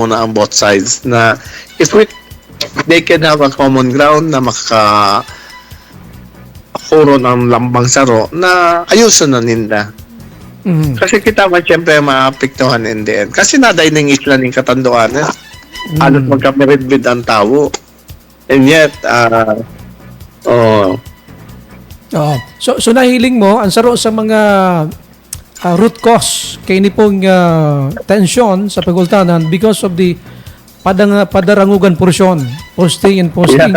muna ang both sides na if they can have a common ground na makakahuro ng lambang saro na ayusin na ninda. Kasi kita man siyempre maapektuhan in the end. Kasi naday ng isla ng Katanduan. Halos magkamiridbid ang tao. And yet, So nahiling mo, ang saro sa mga root cause kay ni pong tension sa pagultanan because of the padarangugan porsyon, posting and posting.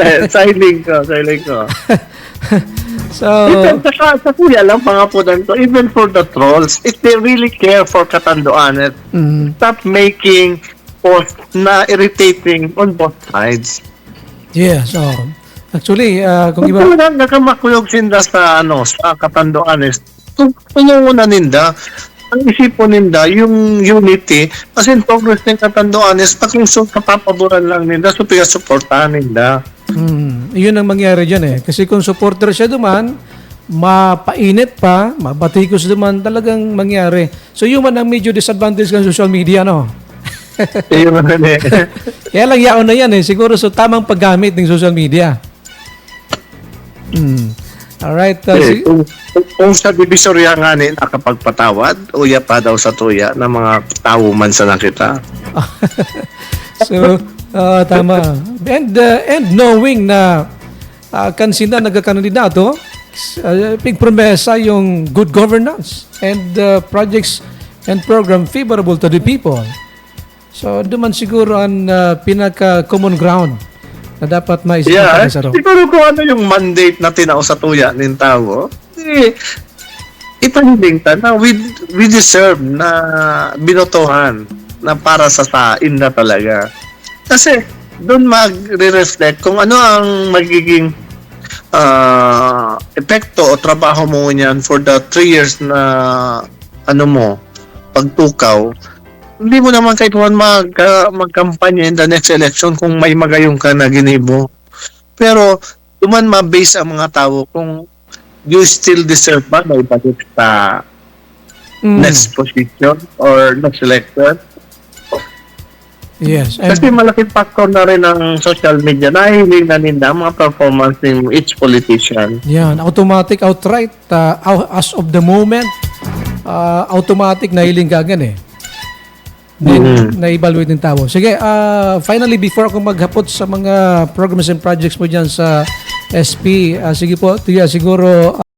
Yeah. Siling ko. So, even sa kuya lang pangapunan to, even for the trolls, if they really care for Katanduanes, stop making posts na irritating on both sides. yes, actually, kung iba... Kung nakamakuyog sinda sa Katanduanes, tunungan na ninda, ang isipon ninda, yung unity, kasi in progress ng Katanduanes, kung kapapaboran lang ninda, so pinasuportahan ninda. Yun ang mangyari dyan eh. Kasi kung supporter siya duman, mapainit pa, mabatikos duman, talagang mangyari. So yun man ang medyo disadvantage ng social media, no? Yun man eh. Kaya lang yaon na yan eh. Siguro so tamang paggamit ng social media. Alright. Kung sa Divisoria nga ni nakapagpatawad, uya pa daw sa tuya ng mga tao man sa nakita. So, tama. And knowing na kansina nagkakandidato, pigpromesa yung good governance and projects and program favorable to the people. So, duman siguro ang pinaka-common ground na dapat maisipan sa siguro kung ano yung mandate na tinao sa tuya ng tao, ipahiling ta na we deserve na binotohan na para sa sain na talaga. Kasi doon magre-reflect kung ano ang magiging epekto o trabaho mo niyan for the 3 years na pagtukaw. Hindi mo naman kahit magkampanya in the next election kung may magayong ka na ginibo. Pero duman ma-base ang mga tao kung you still deserve ba na ibalik sa next position or next election. Yes. Kasi malaking factor na rin ng social media. Nahiling na nila mga performance ng each politician. Yan. Automatic, outright, as of the moment, automatic nahiling kagan eh. Na-evaluate ng tao. Sige, finally, before ako maghapot sa mga programs and projects mo dyan sa SP, sige po, siguro